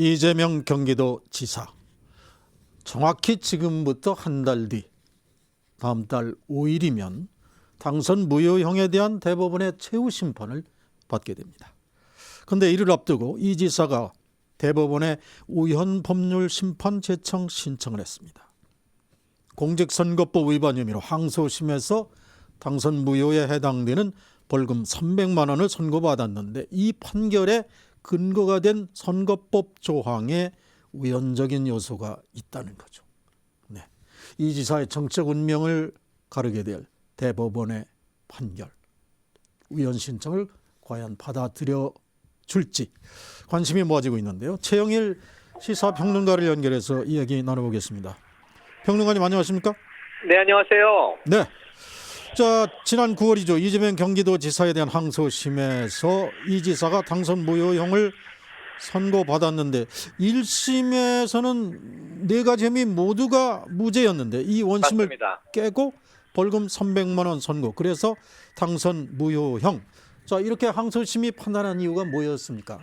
이재명 경기도지사 정확히 지금부터 한 달 뒤 다음 달 5일이면 당선 무효형에 대한 대법원의 최후 심판을 받게 됩니다. 그런데 이를 앞두고 이 지사가 대법원에 우연 법률 심판 제청 신청을 했습니다. 공직선거법 위반 혐의로 항소심에서 당선 무효에 해당되는 벌금 300만 원을 선고받았는데 이 판결에 근거가 된 선거법 조항에 우연적인 요소가 있다는 거죠. 네. 이 지사의 정책 운명을 가르게 될 대법원의 판결, 우연 신청을 과연 받아들여 줄지 관심이 모아지고 있는데요. 최영일 시사평론가를 연결해서 이야기 나눠보겠습니다. 평론가님 안녕하십니까? 네, 안녕하세요. 네. 자, 지난 9월이죠. 이재명 경기도지사에 대한 항소심에서 이 지사가 당선 무효형을 선고받았는데 1심에서는 네 가지 혐의 모두가 무죄였는데 이 원심을 맞습니다. 깨고 벌금 300만 원 선고. 그래서 당선 무효형. 자, 이렇게 항소심이 판단한 이유가 뭐였습니까?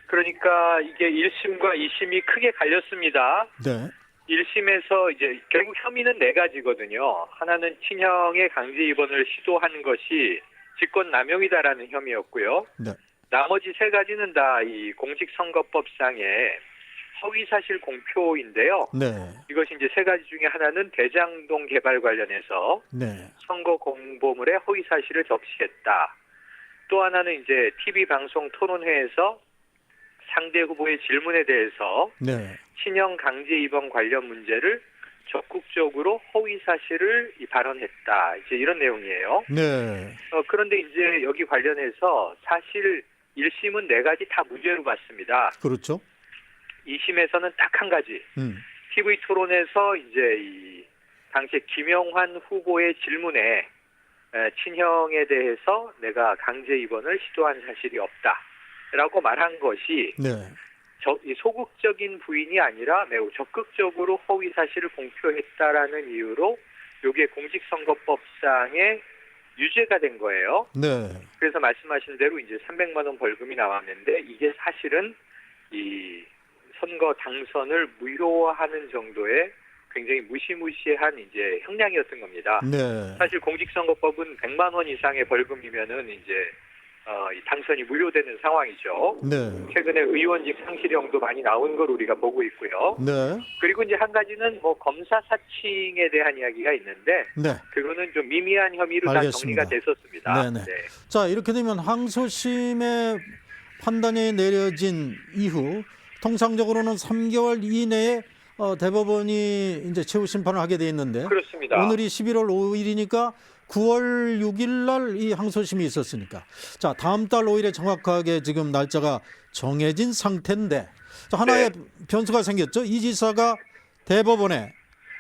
그러니까 이게 1심과 2심이 크게 갈렸습니다. 네. 1심에서 이제 결국 혐의는 네 가지거든요. 하나는 친형의 강제 입원을 시도한 것이 직권남용이다라는 혐의였고요. 네. 나머지 세 가지는 다 이 공직선거법상의 허위사실 공표인데요. 네. 이것이 이제 세 가지 중에 하나는 대장동 개발 관련해서 네. 선거 공보물에 허위사실을 적시했다. 또 하나는 이제 TV 방송 토론회에서 상대 후보의 질문에 대해서 네. 친형 강제 입원 관련 문제를 적극적으로 허위 사실을 발언했다. 이제 이런 내용이에요. 네. 그런데 이제 여기 관련해서 사실 1심은 네 가지 다 무죄로 봤습니다. 그렇죠. 2심에서는 딱 한 가지. TV 토론에서 이제 이 당시 김영환 후보의 질문에 친형에 대해서 내가 강제 입원을 시도한 사실이 없다라고 말한 것이 네. 소극적인 부인이 아니라 매우 적극적으로 허위 사실을 공표했다라는 이유로 이게 공직선거법상의 유죄가 된 거예요. 네. 그래서 말씀하신 대로 이제 300만 원 벌금이 나왔는데 이게 사실은 이 선거 당선을 무효화하는 정도의 굉장히 무시무시한 이제 형량이었던 겁니다. 네. 사실 공직선거법은 100만 원 이상의 벌금이면은 이제 이 당선이 무효되는 상황이죠. 네. 최근에 의원직 상실형도 많이 나온 걸 우리가 보고 있고요. 네. 그리고 이제 한 가지는 뭐 검사 사칭에 대한 이야기가 있는데 네. 그거는 좀 미미한 혐의로 알겠습니다. 다 정리가 됐었습니다. 네네. 네. 자, 이렇게 되면 항소심의 판단이 내려진 이후 통상적으로는 3개월 이내에 대법원이 이제 최후 심판을 하게 돼 있는데 그렇습니다. 오늘이 11월 5일이니까 9월 6일 날 이 항소심이 있었으니까 자, 다음 달 5일에 정확하게 지금 날짜가 정해진 상태인데 자, 하나의 변수가 생겼죠. 이 지사가 대법원에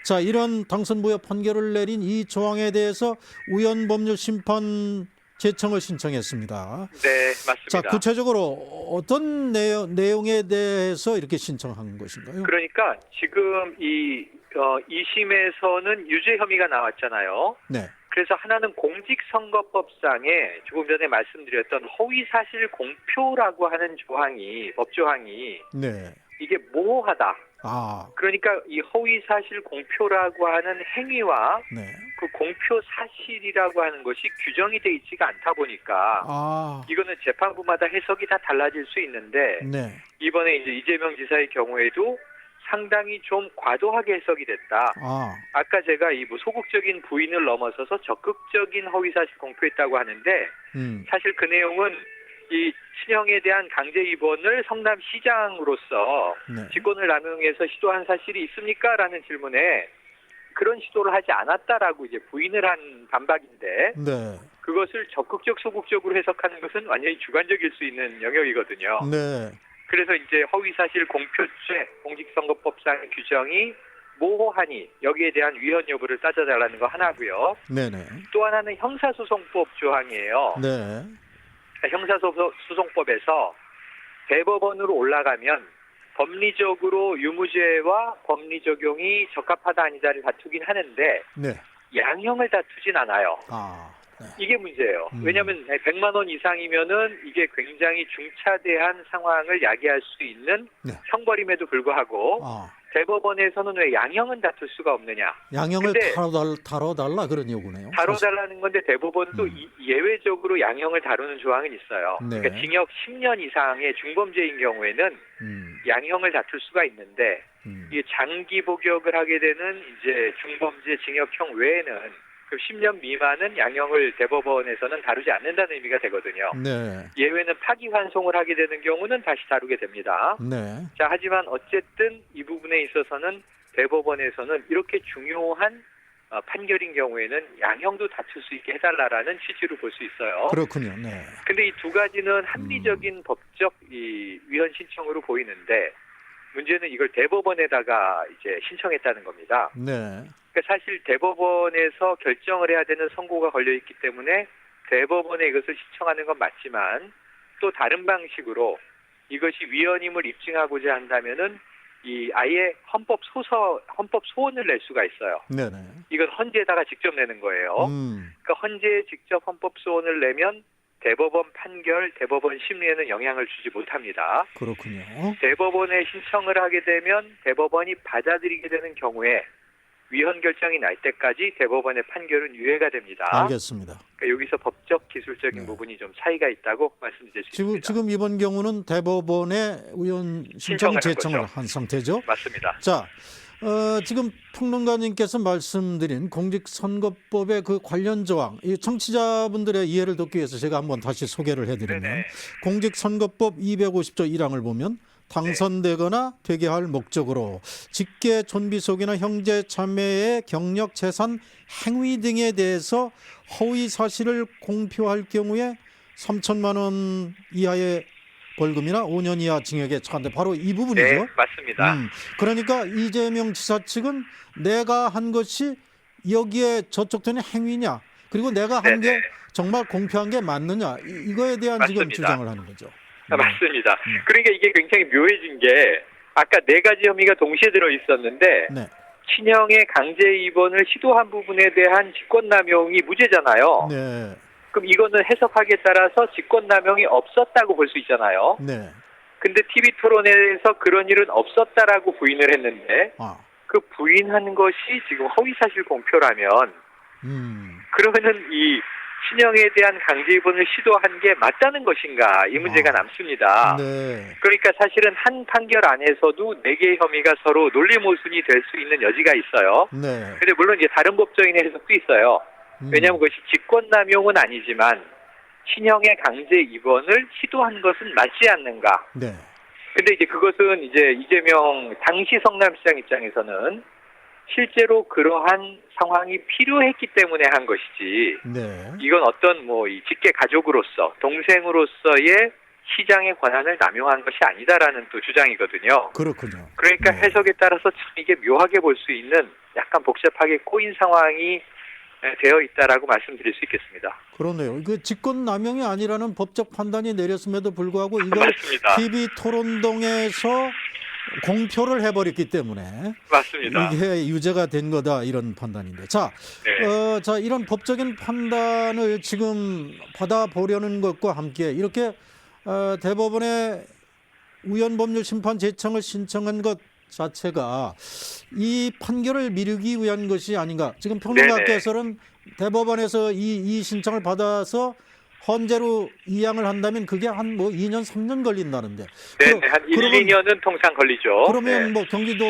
자, 이런 당선 무효 판결을 내린 이 조항에 대해서 우연 법률 심판 제청을 신청했습니다. 네, 맞습니다. 자, 구체적으로 어떤 내용에 대해서 이렇게 신청한 것인가요? 그러니까 지금 이 2심에서는 유죄 혐의가 나왔잖아요. 네. 그래서 하나는 공직선거법상에 조금 전에 말씀드렸던 허위사실 공표라고 하는 법조항이 네. 이게 모호하다. 아, 그러니까 이 허위사실 공표라고 하는 행위와 네. 그 공표 사실이라고 하는 것이 규정이 돼 있지가 않다 보니까 아, 이거는 재판부마다 해석이 다 달라질 수 있는데 네. 이번에 이제 이재명 지사의 경우에도 상당히 좀 과도하게 해석이 됐다. 아, 아까 제가 이 뭐 소극적인 부인을 넘어서서 적극적인 허위사실 공표했다고 하는데 사실 그 내용은 이 친형에 대한 강제 입원을 성남시장으로서 네. 직권을 남용해서 시도한 사실이 있습니까? 라는 질문에 그런 시도를 하지 않았다라고 이제 부인을 한 반박인데 네. 그것을 적극적 소극적으로 해석하는 것은 완전히 주관적일 수 있는 영역이거든요. 네. 그래서 이제 허위사실 공표죄 공직선거법상의 규정이 모호하니 여기에 대한 위헌 여부를 따져달라는 거 하나고요. 네네. 또 하나는 형사소송법 조항이에요. 네. 형사소송법에서 대법원으로 올라가면 법리적으로 유무죄와 법리 적용이 적합하다 아니다를 다투긴 하는데 네. 양형을 다투진 않아요. 아, 이게 문제예요. 왜냐하면 100만 원 이상이면은 이게 굉장히 중차대한 상황을 야기할 수 있는 네. 형벌임에도 불구하고 대법원에서는 왜 양형은 다툴 수가 없느냐. 양형을 근데 다뤄달라 그런 요구네요. 다뤄달라는 건데 대법원도 예외적으로 양형을 다루는 조항은 있어요. 네. 그러니까 징역 10년 이상의 중범죄인 경우에는 양형을 다툴 수가 있는데 이 장기 복역을 하게 되는 이제 중범죄 징역형 외에는 그 10년 미만은 양형을 대법원에서는 다루지 않는다는 의미가 되거든요. 네. 예외는 파기환송을 하게 되는 경우는 다시 다루게 됩니다. 네. 자, 하지만 어쨌든 이 부분에 있어서는 대법원에서는 이렇게 중요한 판결인 경우에는 양형도 다툴 수 있게 해달라라는 취지로 볼 수 있어요. 그렇군요. 네. 근데 이 두 가지는 합리적인 법적 이 위헌 신청으로 보이는데 문제는 이걸 대법원에다가 이제 신청했다는 겁니다. 네. 그러니까 사실 대법원에서 결정을 해야 되는 선고가 걸려 있기 때문에 대법원에 이것을 신청하는 건 맞지만 또 다른 방식으로 이것이 위헌임을 입증하고자 한다면은 이 아예 헌법 소원을 낼 수가 있어요. 네네. 이건 헌재에다가 직접 내는 거예요. 그러니까 헌재에 직접 헌법 소원을 내면 대법원 판결, 대법원 심리에는 영향을 주지 못합니다. 그렇군요. 대법원에 신청을 하게 되면 대법원이 받아들이게 되는 경우에 위헌 결정이 날 때까지 대법원의 판결은 유예가 됩니다. 알겠습니다. 그러니까 여기서 법적 기술적인 부분이 좀 차이가 있다고 말씀드릴 수 있습니다. 지금 이번 경우는 대법원에 위헌 신청 제청을 한 상태죠. 맞습니다. 자, 지금 평론가님께서 말씀드린 공직선거법의 그 관련 조항, 이 청취자분들의 이해를 돕기 위해서 제가 한번 다시 소개를 해드리면 네네. 공직선거법 250조 1항을 보면 당선되거나 되게 할 목적으로 직계 존비속이나 형제 자매의 경력 재산 행위 등에 대해서 허위 사실을 공표할 경우에 3천만 원 이하의 벌금이나 5년 이하 징역에 처한다. 바로 이 부분이죠. 네, 맞습니다. 그러니까 이재명 지사 측은 내가 한 것이 여기에 저촉되는 행위냐, 그리고 내가 한 게 정말 공표한 게 맞느냐, 이거에 대한 맞습니다. 지금 주장을 하는 거죠. 맞습니다. 그러니까 이게 굉장히 묘해진 게 아까 네 가지 혐의가 동시에 들어 있었는데 네. 친형의 강제 입원을 시도한 부분에 대한 직권남용이 무죄잖아요. 네. 그럼 이거는 해석하기에 따라서 직권남용이 없었다고 볼 수 있잖아요. 네. 근데 TV 토론회에서 그런 일은 없었다라고 부인을 했는데 그 부인한 것이 지금 허위사실 공표라면 그러면은 이 친형에 대한 강제 입원을 시도한 게 맞다는 것인가, 이 문제가 남습니다. 네. 그러니까 사실은 한 판결 안에서도 네 개의 혐의가 서로 논리모순이 될 수 있는 여지가 있어요. 네. 근데 물론 이제 다른 법적인 해석도 있어요. 왜냐하면 그것이 직권남용은 아니지만 친형의 강제 입원을 시도한 것은 맞지 않는가. 네. 근데 이제 그것은 이제 이재명 당시 성남시장 입장에서는 실제로 그러한 상황이 필요했기 때문에 한 것이지. 네. 이건 어떤 이 직계 가족으로서 동생으로서의 시장의 권한을 남용한 것이 아니다라는 또 주장이거든요. 그렇군요. 그러니까 네. 해석에 따라서 참 이게 묘하게 볼 수 있는 약간 복잡하게 꼬인 상황이 되어 있다라고 말씀드릴 수 있겠습니다. 그러네요. 그 직권남용이 아니라는 법적 판단이 내렸음에도 불구하고 이걸 맞습니다. TV 토론동에서 공표를 해버렸기 때문에 맞습니다. 이게 유죄가 된 거다, 이런 판단인데. 자, 네. 자, 이런 법적인 판단을 지금 받아보려는 것과 함께 이렇게 대법원에 우연법률 심판 제청을 신청한 것 자체가 이 판결을 미루기 위한 것이 아닌가. 지금 평론가께서는 대법원에서 이 신청을 받아서 헌재로 이양을 한다면 그게 한 2년 3년 걸린다는데. 네, 한 1, 2년은 통상 걸리죠. 그러면 경기도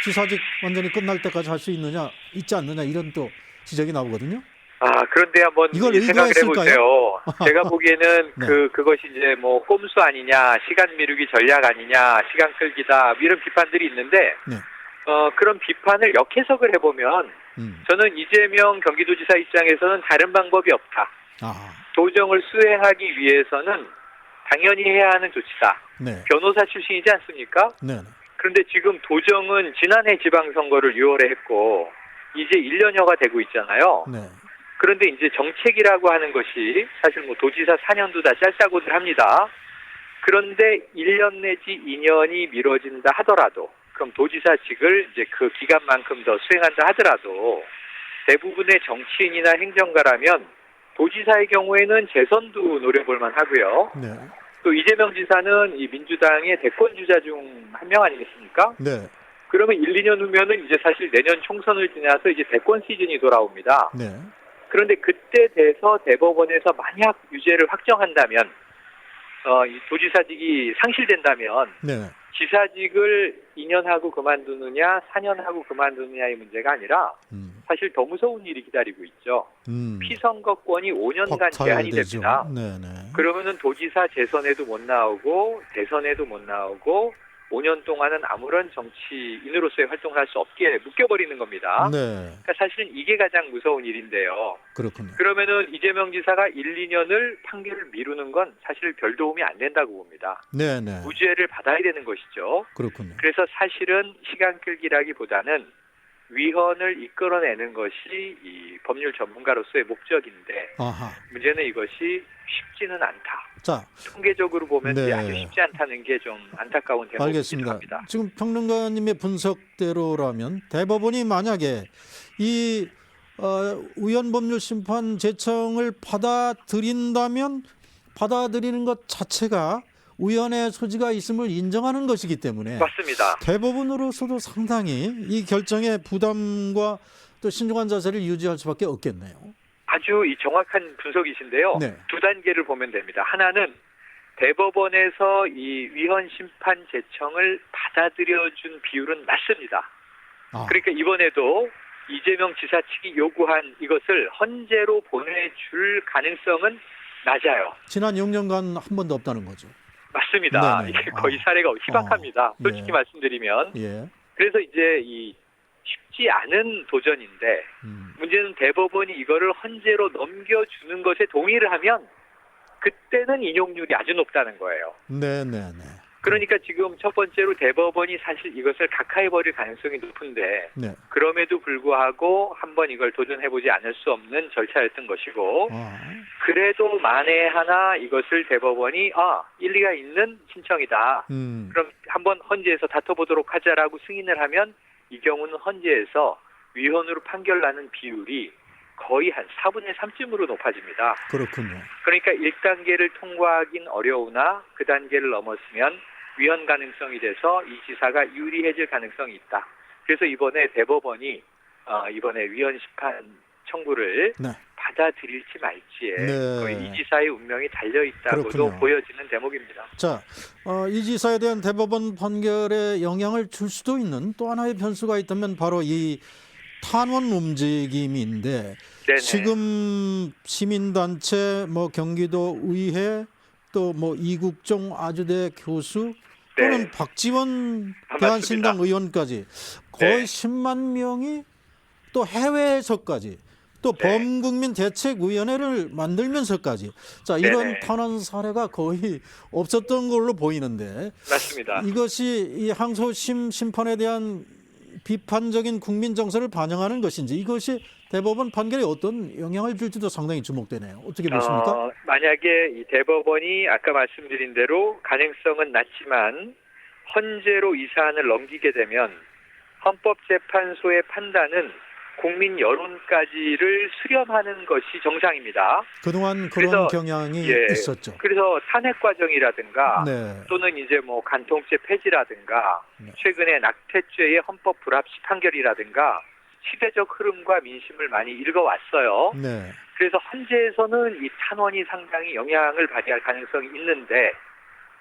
지사직 완전히 끝날 때까지 할 수 있지 않느냐, 이런 또 지적이 나오거든요. 그런데 한번 이걸 생각을 해보세요. 제가 보기에는 네. 그것이 이제 꼼수 아니냐, 시간 미루기 전략 아니냐, 시간 끌기다, 이런 비판들이 있는데, 네. 그런 비판을 역해석을 해보면, 저는 이재명 경기도지사 입장에서는 다른 방법이 없다. 도정을 수행하기 위해서는 당연히 해야 하는 조치다. 네. 변호사 출신이지 않습니까? 네. 그런데 지금 도정은 지난해 지방선거를 6월에 했고, 이제 1년여가 되고 있잖아요. 네. 그런데 이제 정책이라고 하는 것이 사실 도지사 4년도 다 짧다고들 합니다. 그런데 1년 내지 2년이 미뤄진다 하더라도, 그럼 도지사직을 이제 그 기간만큼 더 수행한다 하더라도 대부분의 정치인이나 행정가라면 도지사의 경우에는 재선도 노려볼 만하고요. 네. 또 이재명 지사는 이 민주당의 대권 주자 중 한 명 아니겠습니까? 네. 그러면 1, 2년 후면은 이제 사실 내년 총선을 지나서 이제 대권 시즌이 돌아옵니다. 네. 그런데 그때 돼서 대법원에서 만약 유죄를 확정한다면, 이 도지사직이 상실된다면 네. 지사직을 2년 하고 그만두느냐, 4년 하고 그만두느냐의 문제가 아니라 사실 더 무서운 일이 기다리고 있죠. 피선거권이 5년간 제한이 됩니다. 네네. 그러면은 도지사 재선에도 못 나오고 대선에도 못 나오고 5년 동안은 아무런 정치인으로서의 활동을 할 수 없게 묶여버리는 겁니다. 네. 그러니까 사실은 이게 가장 무서운 일인데요. 그렇군요. 그러면은 이재명 지사가 1, 2년을 판결을 미루는 건 사실 별 도움이 안 된다고 봅니다. 네네. 무죄를 받아야 되는 것이죠. 그렇군요. 그래서 사실은 시간 끌기라기보다는 위헌을 이끌어내는 것이 이 법률 전문가로서의 목적인데 아하. 문제는 이것이 쉽지는 않다. 자, 통계적으로 보면 네. 아주 쉽지 않다는 게 좀 안타까운 대목이긴 알겠습니다. 합니다. 지금 평론가님의 분석대로라면 대법원이 만약에 이 우연법률심판 제청을 받아들인다면 받아들이는 것 자체가 우연의 소지가 있음을 인정하는 것이기 때문에 맞습니다. 대법원으로서도 상당히 이 결정의 부담과 또 신중한 자세를 유지할 수밖에 없겠네요. 아주 이 정확한 분석이신데요. 네. 두 단계를 보면 됩니다. 하나는 대법원에서 이 위헌 심판 제청을 받아들여준 비율은 낮습니다. 그러니까 이번에도 이재명 지사 측이 요구한 이것을 헌재로 보내줄 가능성은 낮아요. 지난 6년간 한 번도 없다는 거죠. 맞습니다. 네네. 이게 거의 사례가 희박합니다. 솔직히 예. 말씀드리면. 예. 그래서 이제 이 쉽지 않은 도전인데 문제는 대법원이 이거를 헌재로 넘겨주는 것에 동의를 하면 그때는 인용률이 아주 높다는 거예요. 네네네. 그러니까 지금 첫 번째로 대법원이 사실 이것을 각하해버릴 가능성이 높은데 네. 그럼에도 불구하고 한번 이걸 도전해보지 않을 수 없는 절차였던 것이고 그래도 만에 하나 이것을 대법원이 일리가 있는 신청이다. 그럼 한번 헌재에서 다퉈보도록 하자라고 승인을 하면 이 경우는 헌재에서 위헌으로 판결나는 비율이 거의 한 4분의 3쯤으로 높아집니다. 그렇군요. 그러니까 1단계를 통과하긴 어려우나 그 단계를 넘었으면 위헌 가능성이 돼서 이 지사가 유리해질 가능성이 있다. 그래서 이번에 대법원이 이번에 위헌 심판 청구를 네. 받아들일지 말지에 네. 거의 이 지사의 운명이 달려있다고도 그렇군요. 보여지는 대목입니다. 자, 이 지사에 대한 대법원 판결에 영향을 줄 수도 있는 또 하나의 변수가 있다면 바로 이 탄원 움직임인데 네네. 지금 시민단체, 경기도 의회 또 이국종 아주대 교수 또는 네. 박지원 대한신당 의원까지 거의 네. 10만 명이 또 해외에서까지 또 네. 범국민 대책위원회를 만들면서까지 자 이런 네네. 탄원 사례가 거의 없었던 걸로 보이는데 맞습니다. 이것이 이 항소심 심판에 대한 비판적인 국민 정서를 반영하는 것인지 이것이 대법원 판결에 어떤 영향을 줄지도 상당히 주목되네요. 어떻게 보십니까? 만약에 이 대법원이 아까 말씀드린 대로 가능성은 낮지만 헌재로 이 사안을 넘기게 되면 헌법재판소의 판단은 국민 여론까지를 수렴하는 것이 정상입니다. 그동안 그런 그래서, 경향이 있었죠. 그래서 탄핵 과정이라든가 네. 또는 이제 간통죄 폐지라든가 최근에 낙태죄의 헌법 불합치 판결이라든가 시대적 흐름과 민심을 많이 읽어왔어요. 네. 그래서 헌재에서는 이 탄원이 상당히 영향을 발휘할 가능성이 있는데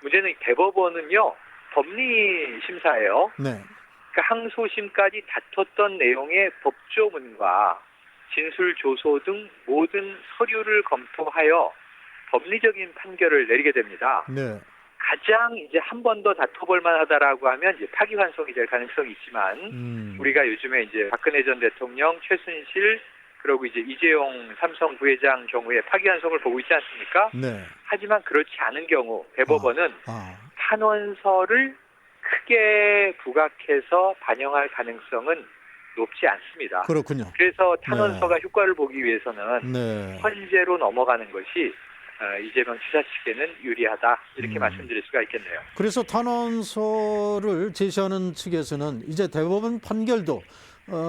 문제는 대법원은요 법리 심사예요. 네. 그러니까 항소심까지 다퉜던 내용의 법조문과 진술 조소 등 모든 서류를 검토하여 법리적인 판결을 내리게 됩니다. 네. 가장 이제 한 번 더 다퉈볼 만하다라고 하면 이제 파기환송이 될 가능성이 있지만 우리가 요즘에 이제 박근혜 전 대통령, 최순실 그리고 이제 이재용 삼성 부회장 경우에 파기환송을 보고 있지 않습니까? 네. 하지만 그렇지 않은 경우 대법원은 탄원서를 크게 부각해서 반영할 가능성은 높지 않습니다. 그렇군요. 그래서 탄원서가 효과를 보기 위해서는 네. 헌재로 넘어가는 것이 이재명 지사 측에는 유리하다 이렇게 말씀드릴 수가 있겠네요. 그래서 탄원서를 제시하는 측에서는 이제 대법원 판결도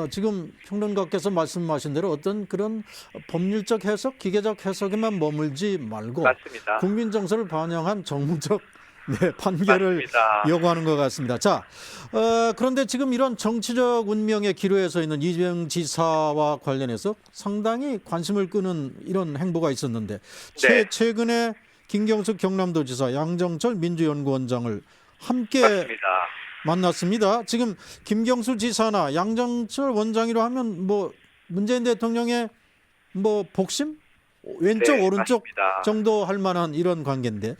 지금 평론가께서 말씀하신 대로 어떤 그런 법률적 해석, 기계적 해석에만 머물지 말고 맞습니다. 국민 정서를 반영한 정무적 판결을 맞습니다. 요구하는 것 같습니다. 자, 그런데 지금 이런 정치적 운명의 기로에 서 있는 이재명 지사와 관련해서 상당히 관심을 끄는 이런 행보가 있었는데 네. 최근에 김경수 경남도지사, 양정철 민주연구원장을 함께 맞습니다. 만났습니다. 지금 김경수 지사나 양정철 원장이라 하면 뭐 문재인 대통령의 뭐 복심? 왼쪽 네, 오른쪽 맞습니다. 정도 할 만한 이런 관계인데,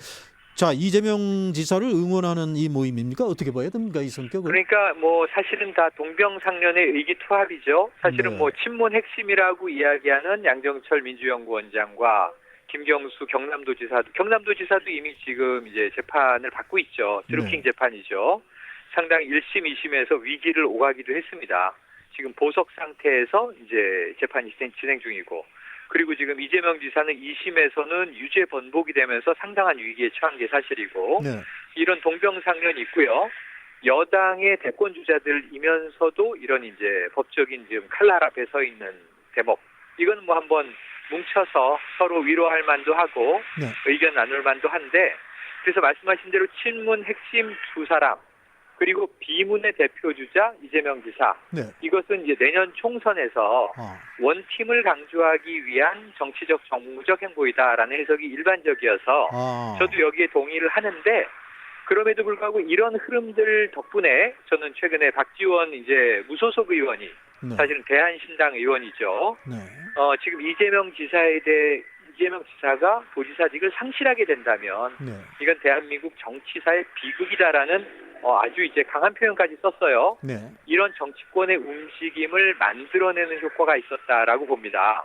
자, 이재명 지사를 응원하는 이 모임입니까? 어떻게 봐야 됩니까, 이 성격을? 그러니까 뭐 사실은 다 동병상련의 의기투합이죠. 사실은 네. 뭐 친문 핵심이라고 이야기하는 양정철 민주연구원장과 김경수 경남도지사도 이미 지금 이제 재판을 받고 있죠. 드루킹 네. 재판이죠. 상당히 1심, 2심에서 위기를 오가기도 했습니다. 지금 보석 상태에서 이제 재판이 진행 중이고, 그리고 지금 이재명 지사는 2심에서는 유죄 번복이 되면서 상당한 위기에 처한 게 사실이고, 네. 이런 동병상련이 있고요. 여당의 대권 주자들이면서도 이런 이제 법적인 지금 칼날 앞에 서 있는 대목, 이건 뭐 한번 뭉쳐서 서로 위로할 만도 하고 네. 의견 나눌 만도 한데, 그래서 말씀하신 대로 친문 핵심 두 사람, 그리고 비문의 대표주자 이재명 지사, 네. 이것은 이제 내년 총선에서 아, 원팀을 강조하기 위한 정치적 정무적 행보이다라는 해석이 일반적이어서 저도 여기에 동의를 하는데, 그럼에도 불구하고 이런 흐름들 덕분에 저는 최근에 박지원 이제 무소속 의원이 네. 사실은 대한신당 의원이죠. 네. 지금 이재명 지사가 도지사직을 상실하게 된다면 네. 이건 대한민국 정치사의 비극이다라는 아주 이제 강한 표현까지 썼어요. 네. 이런 정치권의 움직임을 만들어내는 효과가 있었다라고 봅니다.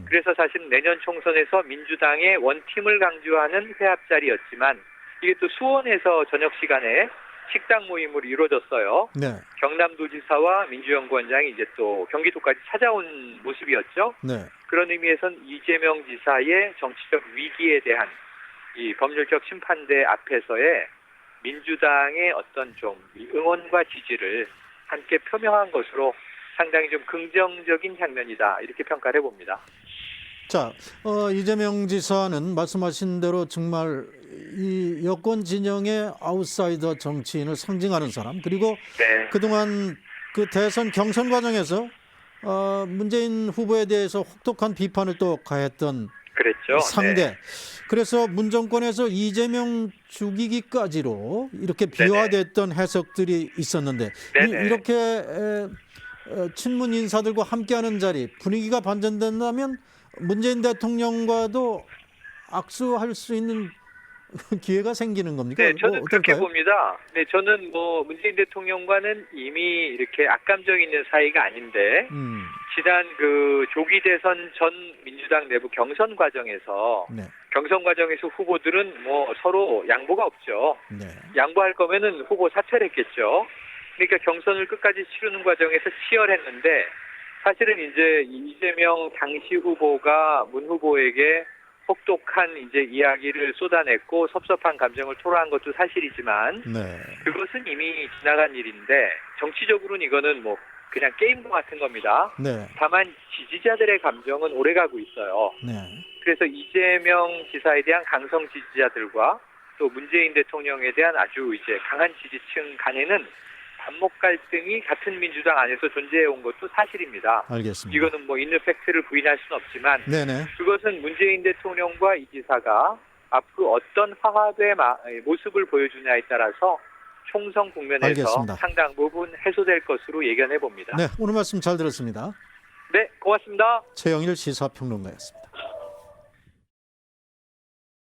그래서 사실 내년 총선에서 민주당의 원팀을 강조하는 회합 자리였지만 이게 또 수원에서 저녁 시간에 식당 모임으로 이루어졌어요. 네. 경남도지사와 민주연구원장이 이제 또 경기도까지 찾아온 모습이었죠. 네. 그런 의미에선 이재명 지사의 정치적 위기에 대한 이 법률적 심판대 앞에서의 민주당의 어떤 좀 응원과 지지를 함께 표명한 것으로 상당히 좀 긍정적인 장면이다, 이렇게 평가를 해봅니다. 자, 이재명 지사는 말씀하신 대로 정말 이 여권 진영의 아웃사이더 정치인을 상징하는 사람, 그리고 네. 그동안 그 대선 경선 과정에서 문재인 후보에 대해서 혹독한 비판을 또 가했던 그랬죠. 상대. 네. 그래서 문정권에서 이재명 죽이기까지로 이렇게 비화됐던 해석들이 있었는데, 네네. 이렇게 친문 인사들과 함께하는 자리, 분위기가 반전된다면 문재인 대통령과도 악수할 수 있는 기회가 생기는 겁니까? 네, 저는 그렇게 어떨까요? 봅니다. 네, 저는 뭐 문재인 대통령과는 이미 이렇게 악감정 있는 사이가 아닌데, 지난 그 조기 대선 전 민주당 내부 경선 과정에서 네. 후보들은 뭐 서로 양보가 없죠. 네. 양보할 거면은 후보 사퇴했겠죠. 그러니까 경선을 끝까지 치르는 과정에서 치열했는데, 사실은 이제 이재명 당시 후보가 문 후보에게 혹독한 이제 이야기를 쏟아냈고 섭섭한 감정을 토로한 것도 사실이지만, 네. 그것은 이미 지나간 일인데 정치적으로는 이거는 뭐 그냥 게임과 같은 겁니다. 네. 다만 지지자들의 감정은 오래가고 있어요. 네. 그래서 이재명 지사에 대한 강성 지지자들과 또 문재인 대통령에 대한 아주 이제 강한 지지층 간에는 반목 갈등이 같은 민주당 안에서 존재해온 것도 사실입니다. 알겠습니다. 이거는 뭐 있는 팩트를 부인할 수는 없지만, 네네. 그것은 문재인 대통령과 이 지사가 앞으로 어떤 화합의 모습을 보여주냐에 따라서 총선 국면에서 알겠습니다. 상당 부분 해소될 것으로 예견해 봅니다. 네, 오늘 말씀 잘 들었습니다. 네, 고맙습니다. 최영일 시사평론가였습니다.